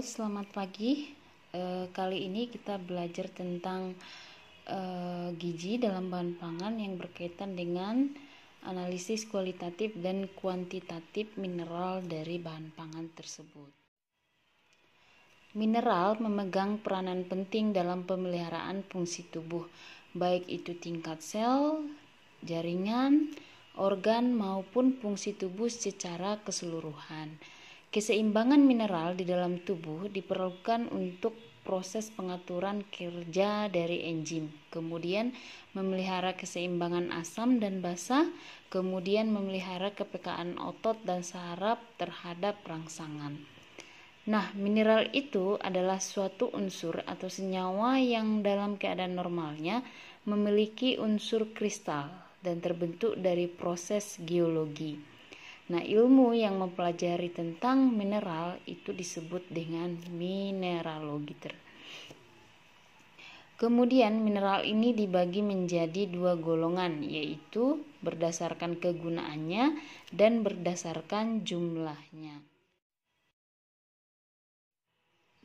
Selamat pagi. Kali ini kita belajar tentang gizi dalam bahan pangan yang berkaitan dengan analisis kualitatif dan kuantitatif mineral dari bahan pangan tersebut. Mineral memegang peranan penting dalam pemeliharaan fungsi tubuh, baik itu tingkat sel, jaringan, organ maupun fungsi tubuh secara keseluruhan. Keseimbangan mineral di dalam tubuh diperlukan untuk proses pengaturan kerja dari enzim, kemudian memelihara keseimbangan asam dan basa, kemudian memelihara kepekaan otot dan saraf terhadap rangsangan. Nah, mineral itu adalah suatu unsur atau senyawa yang dalam keadaan normalnya memiliki unsur kristal dan terbentuk dari proses geologi. Nah, ilmu yang mempelajari tentang mineral itu disebut dengan mineralogi. Kemudian mineral ini dibagi menjadi dua golongan, yaitu berdasarkan kegunaannya dan berdasarkan jumlahnya.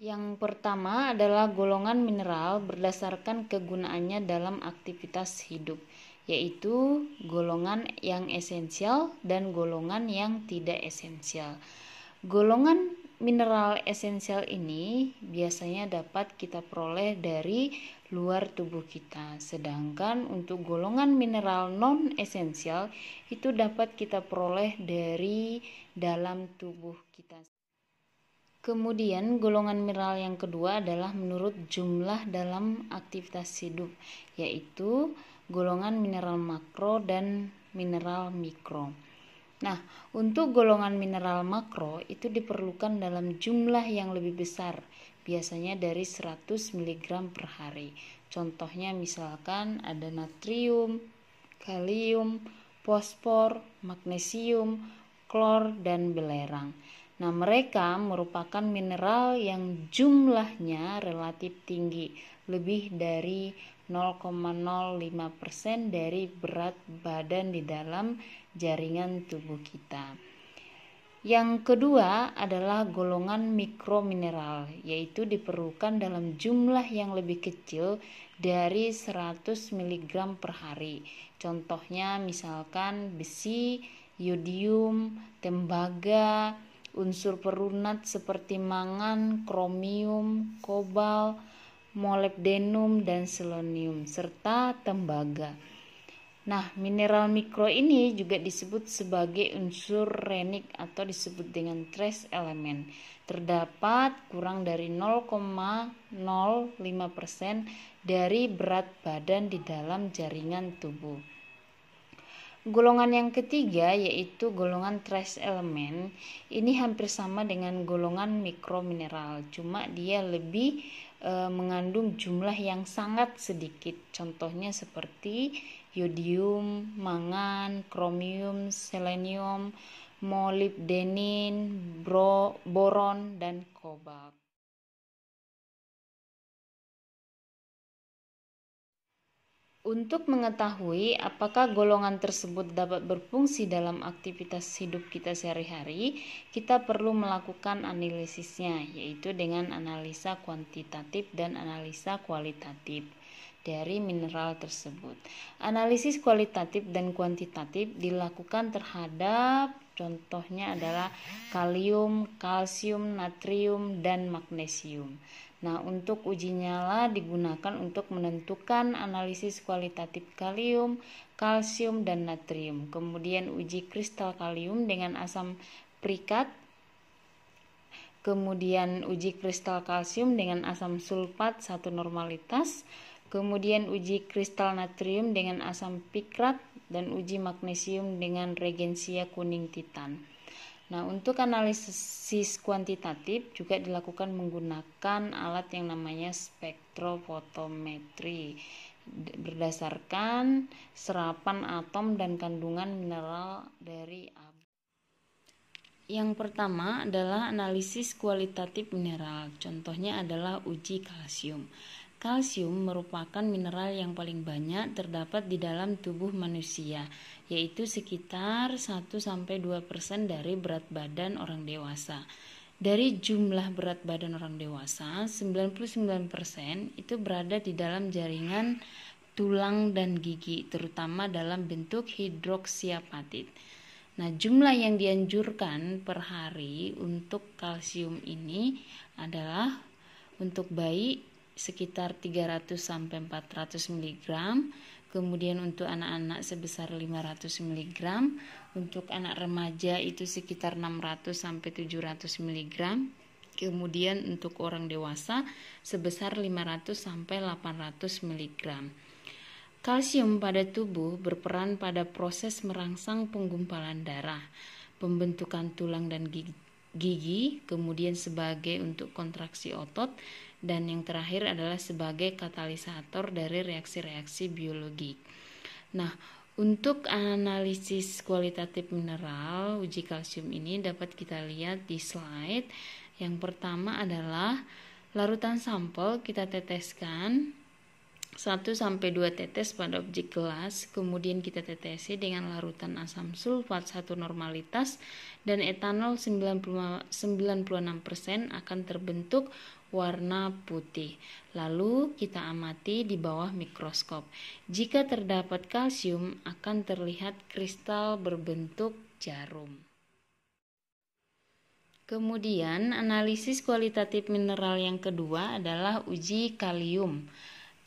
Yang pertama adalah golongan mineral berdasarkan kegunaannya dalam aktivitas hidup, yaitu golongan yang esensial dan golongan yang tidak esensial. Golongan mineral esensial ini biasanya dapat kita peroleh dari luar tubuh kita, sedangkan untuk golongan mineral non esensial itu dapat kita peroleh dari dalam tubuh kita. Kemudian golongan mineral yang kedua adalah menurut jumlah dalam aktivitas hidup, yaitu golongan mineral makro dan mineral mikro. Nah, untuk golongan mineral makro itu diperlukan dalam jumlah yang lebih besar, biasanya dari 100 mg per hari. Contohnya misalkan ada natrium, kalium, fosfor, magnesium, klor, dan belerang. Nah, mereka merupakan mineral yang jumlahnya relatif tinggi, lebih dari 0,05% dari berat badan di dalam jaringan tubuh kita. Yang kedua adalah golongan mikromineral, yaitu diperlukan dalam jumlah yang lebih kecil dari 100 mg per hari. Contohnya misalkan besi, yodium, tembaga, unsur perunat seperti mangan, kromium, kobal, molibdenum, dan selenium, serta tembaga. Nah, mineral mikro ini juga disebut sebagai unsur renik atau disebut dengan trace element. Terdapat kurang dari 0,05% dari berat badan di dalam jaringan tubuh. Golongan yang ketiga yaitu golongan trace element. Ini hampir sama dengan golongan mikromineral, cuma dia lebih mengandung jumlah yang sangat sedikit. Contohnya seperti yodium, mangan, kromium, selenium, molibdenin, boron, dan kobalt. Untuk mengetahui apakah golongan tersebut dapat berfungsi dalam aktivitas hidup kita sehari-hari, kita perlu melakukan analisisnya, yaitu dengan analisa kuantitatif dan analisa kualitatif dari mineral tersebut. Analisis kualitatif dan kuantitatif dilakukan terhadap contohnya adalah kalium, kalsium, natrium, dan magnesium. Nah, untuk uji nyala digunakan untuk menentukan analisis kualitatif kalium, kalsium, dan natrium. Kemudian uji kristal kalium dengan asam prikat. Kemudian uji kristal kalsium dengan asam sulfat 1 normalitas. Kemudian uji kristal natrium dengan asam pikrat dan uji magnesium dengan regensia kuning titan. Nah, untuk analisis kuantitatif juga dilakukan menggunakan alat yang namanya spektrofotometri berdasarkan serapan atom dan kandungan mineral dari abu. Yang pertama adalah analisis kualitatif mineral. Contohnya adalah uji kalsium. Kalsium merupakan mineral yang paling banyak terdapat di dalam tubuh manusia, yaitu sekitar 1-2% dari berat badan orang dewasa. Dari jumlah berat badan orang dewasa, 99% itu berada di dalam jaringan tulang dan gigi, terutama dalam bentuk hidroksiapatit. Nah, jumlah yang dianjurkan per hari untuk kalsium ini adalah untuk bayi sekitar 300 sampai 400 mg, kemudian untuk anak-anak sebesar 500 mg, untuk anak remaja itu sekitar 600 sampai 700 mg, kemudian untuk orang dewasa sebesar 500 sampai 800 mg. Kalsium pada tubuh berperan pada proses merangsang penggumpalan darah, pembentukan tulang dan gigi, kemudian sebagai untuk kontraksi otot, dan yang terakhir adalah sebagai katalisator dari reaksi-reaksi biologi. Nah, untuk analisis kualitatif mineral uji kalsium ini dapat kita lihat di slide. Yang pertama adalah larutan sampel kita teteskan 1-2 tetes pada objek gelas, kemudian kita tetesi dengan larutan asam sulfat 1 normalitas dan etanol 96% akan terbentuk warna putih. Lalu kita amati di bawah mikroskop. Jika terdapat kalsium akan terlihat kristal berbentuk jarum. Kemudian analisis kualitatif mineral yang kedua adalah uji kalium.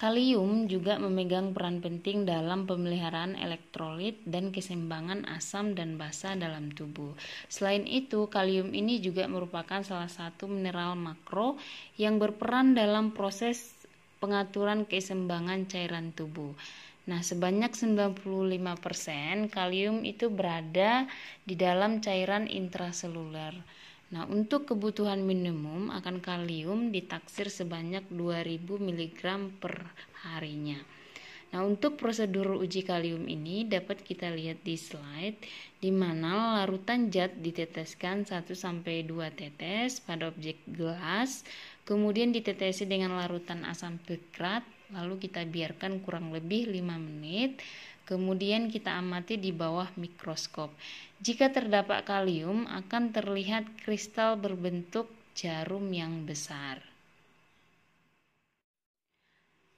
Kalium juga memegang peran penting dalam pemeliharaan elektrolit dan keseimbangan asam dan basa dalam tubuh. Selain itu, kalium ini juga merupakan salah satu mineral makro yang berperan dalam proses pengaturan keseimbangan cairan tubuh. Nah, sebanyak 95% kalium itu berada di dalam cairan intraseluler. Nah, untuk kebutuhan minimum akan kalium ditaksir sebanyak 2000 mg per harinya. Nah, untuk prosedur uji kalium ini dapat kita lihat di slide, di mana larutan zat diteteskan 1-2 tetes pada objek gelas, kemudian ditetesi dengan larutan asam pikrat, lalu kita biarkan kurang lebih 5 menit. Kemudian kita amati di bawah mikroskop. Jika terdapat kalium akan terlihat kristal berbentuk jarum yang besar.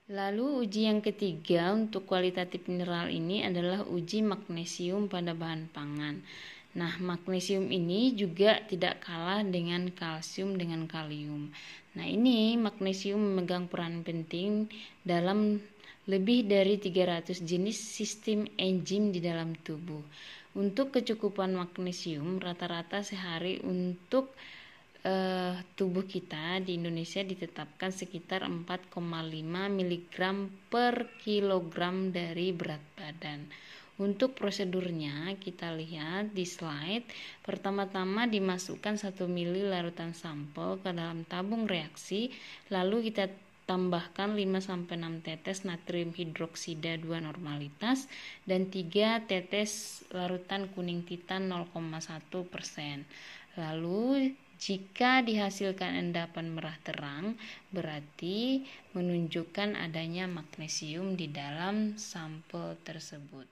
Lalu uji yang ketiga untuk kualitatif mineral ini adalah uji magnesium pada bahan pangan. Nah, magnesium ini juga tidak kalah dengan kalsium dengan kalium. Nah, ini magnesium memegang peran penting dalam lebih dari 300 jenis sistem enzim di dalam tubuh. Untuk kecukupan magnesium rata-rata sehari untuk tubuh kita di Indonesia ditetapkan sekitar 4,5 mg per kilogram dari berat badan. Untuk prosedurnya kita lihat di slide. Pertama-tama dimasukkan 1 ml larutan sampel ke dalam tabung reaksi, lalu kita tambahkan 5-6 tetes natrium hidroksida 2 normalitas dan 3 tetes larutan kuning titan 0,1%. Lalu jika dihasilkan endapan merah terang, berarti menunjukkan adanya magnesium di dalam sampel tersebut.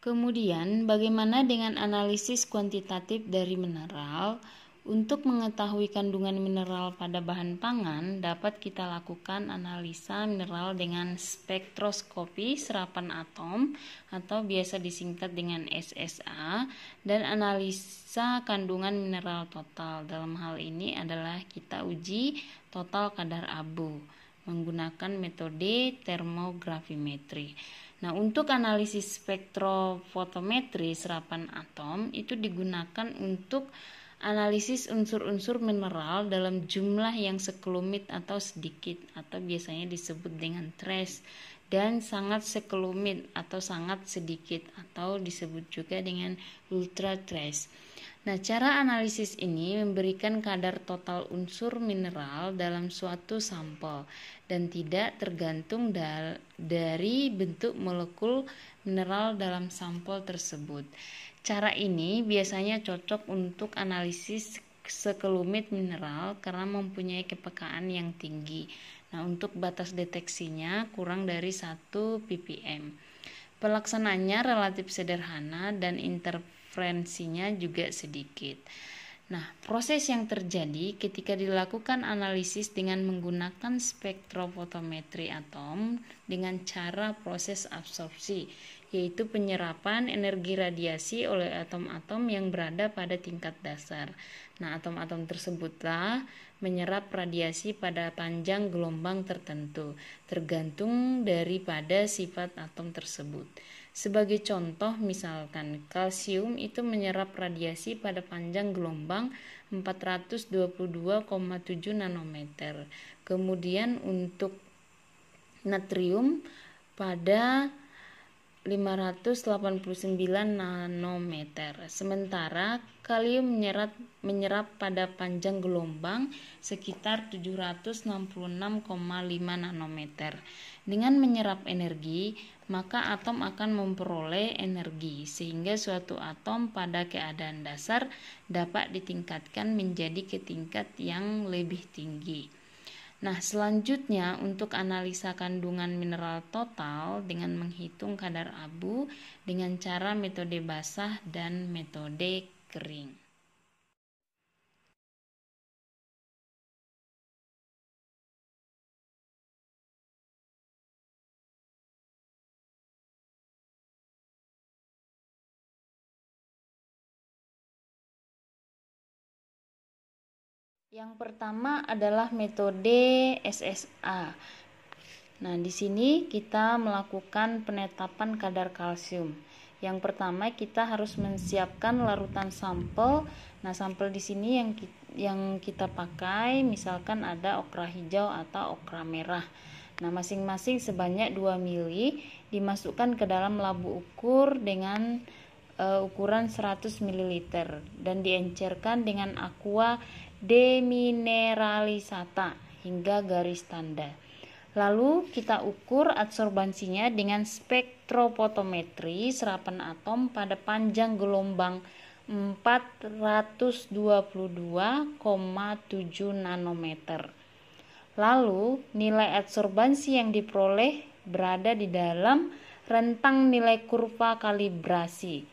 Kemudian, bagaimana dengan analisis kuantitatif dari mineral? Untuk mengetahui kandungan mineral pada bahan pangan, dapat kita lakukan analisa mineral dengan spektroskopi serapan atom atau biasa disingkat dengan SSA, dan analisa kandungan mineral total. Dalam hal ini adalah kita uji total kadar abu menggunakan metode termogravimetri. Nah, untuk analisis spektrofotometri serapan atom itu digunakan untuk analisis unsur-unsur mineral dalam jumlah yang sekelumit atau sedikit atau biasanya disebut dengan trace, dan sangat sekelumit atau sangat sedikit atau disebut juga dengan ultra trace. Nah, cara analisis ini memberikan kadar total unsur mineral dalam suatu sampel dan tidak tergantung dari bentuk molekul mineral dalam sampel tersebut. Cara ini biasanya cocok untuk analisis sekelumit mineral karena mempunyai kepekaan yang tinggi. Nah, untuk batas deteksinya kurang dari 1 ppm. Pelaksanaannya relatif sederhana dan interval frekuensinya juga sedikit. Nah, proses yang terjadi ketika dilakukan analisis dengan menggunakan spektrofotometri atom dengan cara proses absorpsi, yaitu penyerapan energi radiasi oleh atom-atom yang berada pada tingkat dasar. Nah, atom-atom tersebutlah menyerap radiasi pada panjang gelombang tertentu, tergantung daripada sifat atom tersebut. Sebagai contoh, misalkan kalsium itu menyerap radiasi pada panjang gelombang 422,7 nanometer. Kemudian untuk natrium pada 589 nanometer. Sementara kalium menyerap pada panjang gelombang sekitar 766,5 nanometer. Dengan menyerap energi, maka atom akan memperoleh energi sehingga suatu atom pada keadaan dasar dapat ditingkatkan menjadi ke tingkat yang lebih tinggi. Nah, selanjutnya untuk analisa kandungan mineral total dengan menghitung kadar abu dengan cara metode basah dan metode kering. Yang pertama adalah metode SSA. Nah, di sini kita melakukan penetapan kadar kalsium. Yang pertama kita harus menyiapkan larutan sampel. Nah, sampel di sini yang kita pakai misalkan ada okra hijau atau okra merah. Nah, masing-masing sebanyak 2 mili dimasukkan ke dalam labu ukur dengan ukuran 100 ml dan diencerkan dengan aqua demineralisata hingga garis tanda. Lalu kita ukur absorbansinya dengan spektrofotometri serapan atom pada panjang gelombang 422,7 nanometer. Lalu nilai absorbansi yang diperoleh berada di dalam rentang nilai kurva kalibrasi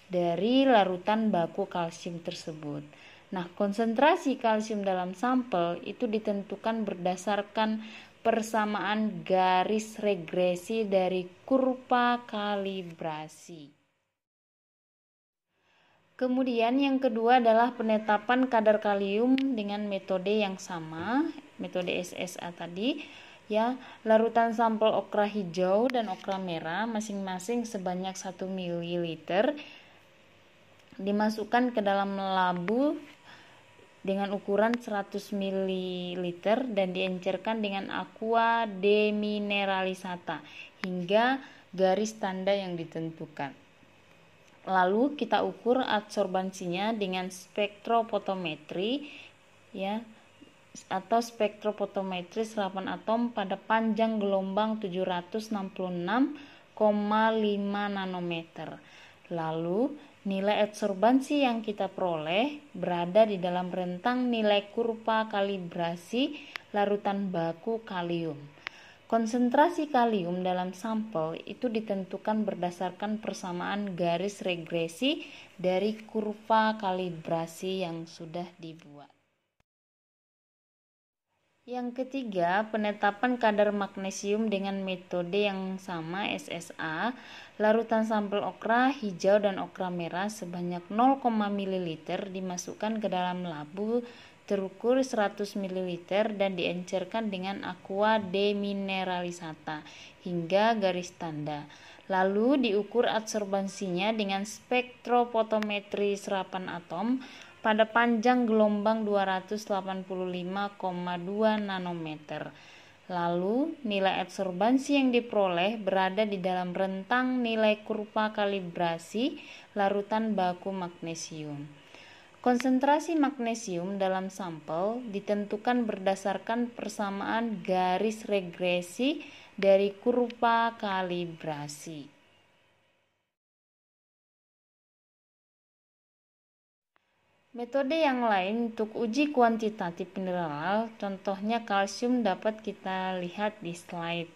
dari larutan baku kalsium tersebut. Nah, konsentrasi kalsium dalam sampel itu ditentukan berdasarkan persamaan garis regresi dari kurva kalibrasi. Kemudian yang kedua adalah penetapan kadar kalium dengan metode yang sama, metode SSA tadi. Ya, larutan sampel okra hijau dan okra merah masing-masing sebanyak 1 ml dimasukkan ke dalam labu dengan ukuran 100 ml dan diencerkan dengan aqua demineralisata hingga garis tanda yang ditentukan. Lalu kita ukur absorbansinya dengan spektrofotometri ya atau spektrofotometri serapan atom pada panjang gelombang 766,5 nanometer. Lalu nilai absorbansi yang kita peroleh berada di dalam rentang nilai kurva kalibrasi larutan baku kalium. Konsentrasi kalium dalam sampel itu ditentukan berdasarkan persamaan garis regresi dari kurva kalibrasi yang sudah dibuat. Yang ketiga, penetapan kadar magnesium dengan metode yang sama SSA. Larutan sampel okra hijau dan okra merah sebanyak 0, ml dimasukkan ke dalam labu terukur 100 ml dan diencerkan dengan aqua demineralisata hingga garis tanda. Lalu diukur absorbansinya dengan spektrofotometri serapan atom pada panjang gelombang 285,2 nanometer. Lalu nilai absorbansi yang diperoleh berada di dalam rentang nilai kurva kalibrasi larutan baku magnesium. Konsentrasi magnesium dalam sampel ditentukan berdasarkan persamaan garis regresi dari kurva kalibrasi. Metode yang lain untuk uji kuantitatif mineral, contohnya kalsium dapat kita lihat di slide.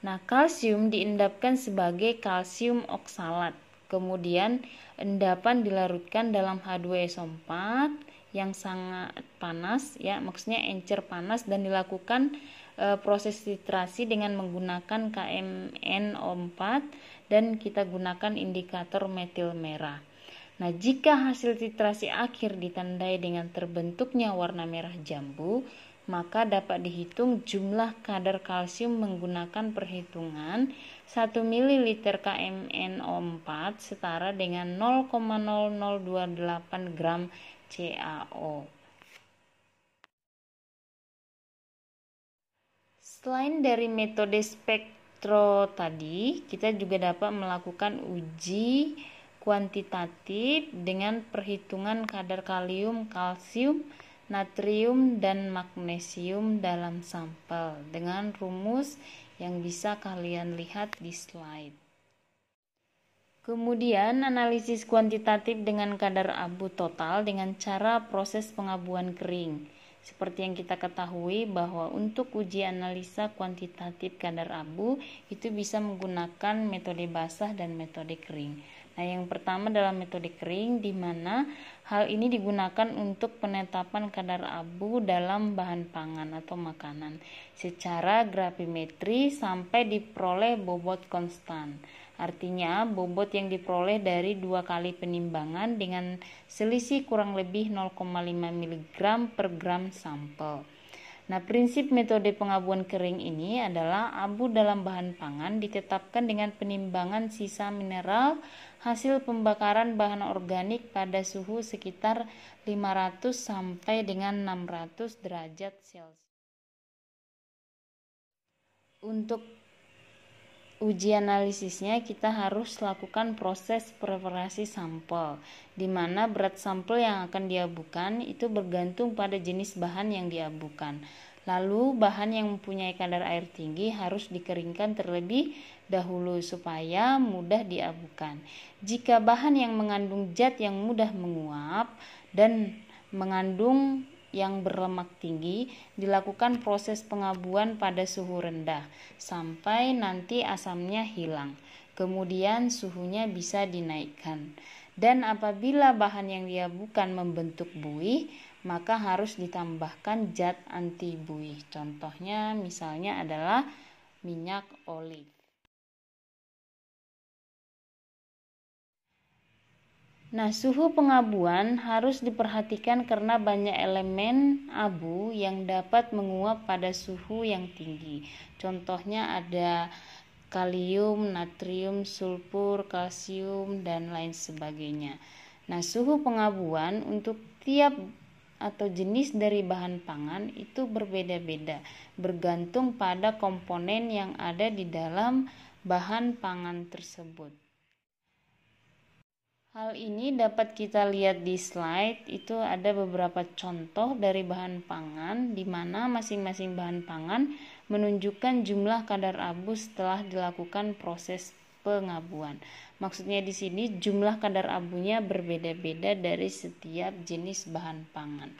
Nah, kalsium diendapkan sebagai kalsium oksalat. Kemudian endapan dilarutkan dalam H2SO4 yang sangat panas, ya, maksudnya encer panas, dan dilakukan proses titrasi dengan menggunakan KMnO4 dan kita gunakan indikator metil merah. Nah, jika hasil titrasi akhir ditandai dengan terbentuknya warna merah jambu, maka dapat dihitung jumlah kadar kalsium menggunakan perhitungan 1 ml KMnO4 setara dengan 0,0028 gram CaO. Selain dari metode spektro tadi, kita juga dapat melakukan uji kuantitatif dengan perhitungan kadar kalium, kalsium, natrium, dan magnesium dalam sampel dengan rumus yang bisa kalian lihat di slide. Kemudian analisis kuantitatif dengan kadar abu total dengan cara proses pengabuan kering. Seperti yang kita ketahui bahwa untuk uji analisa kuantitatif kadar abu itu bisa menggunakan metode basah dan metode kering. Nah, yang pertama adalah metode kering, di mana hal ini digunakan untuk penetapan kadar abu dalam bahan pangan atau makanan secara gravimetri sampai diperoleh bobot konstan. Artinya bobot yang diperoleh dari 2 kali penimbangan dengan selisih kurang lebih 0,5 mg per gram sampel. Nah, prinsip metode pengabuan kering ini adalah abu dalam bahan pangan ditetapkan dengan penimbangan sisa mineral hasil pembakaran bahan organik pada suhu sekitar 500 sampai dengan 600 derajat Celcius. Untuk uji analisisnya kita harus lakukan proses preparasi sampel, di mana berat sampel yang akan diabukan itu bergantung pada jenis bahan yang diabukan. Lalu bahan yang mempunyai kadar air tinggi harus dikeringkan terlebih dahulu supaya mudah diabukan. Jika bahan yang mengandung zat yang mudah menguap dan mengandung yang berlemak tinggi, dilakukan proses pengabuan pada suhu rendah sampai nanti asamnya hilang. Kemudian suhunya bisa dinaikkan. Dan apabila bahan yang diabukan membentuk buih, maka harus ditambahkan zat anti buih. Contohnya misalnya adalah minyak olive. Nah, suhu pengabuan harus diperhatikan karena banyak elemen abu yang dapat menguap pada suhu yang tinggi. Contohnya ada kalium, natrium, sulfur, kalsium, dan lain sebagainya. Nah, suhu pengabuan untuk tiap atau jenis dari bahan pangan itu berbeda-beda, bergantung pada komponen yang ada di dalam bahan pangan tersebut. Hal ini dapat kita lihat di slide. Itu ada beberapa contoh dari bahan pangan di mana masing-masing bahan pangan menunjukkan jumlah kadar abu setelah dilakukan proses pengabuan. Maksudnya di sini jumlah kadar abunya berbeda-beda dari setiap jenis bahan pangan.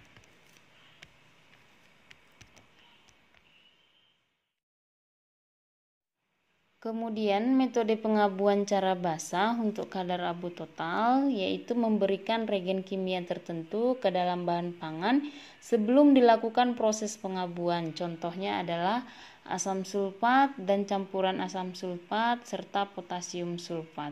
Kemudian metode pengabuan cara basah untuk kadar abu total yaitu memberikan reagen kimia tertentu ke dalam bahan pangan sebelum dilakukan proses pengabuan. Contohnya adalah asam sulfat dan campuran asam sulfat serta potasium sulfat.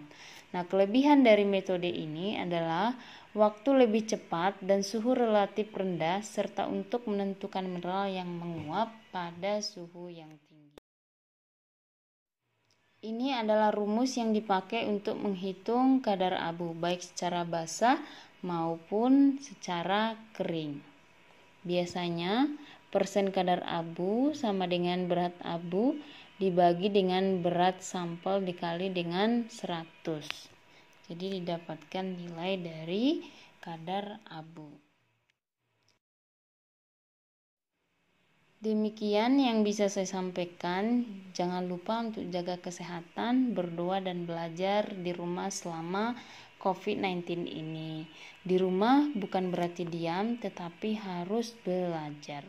Nah, kelebihan dari metode ini adalah waktu lebih cepat dan suhu relatif rendah serta untuk menentukan mineral yang menguap pada suhu yang tinggi. Ini adalah rumus yang dipakai untuk menghitung kadar abu baik secara basah maupun secara kering. Biasanya persen kadar abu sama dengan berat abu dibagi dengan berat sampel dikali dengan 100. Jadi didapatkan nilai dari kadar abu. Demikian yang bisa saya sampaikan. Jangan lupa untuk jaga kesehatan, berdoa dan belajar di rumah selama COVID-19 ini. Di rumah bukan berarti diam, tetapi harus belajar.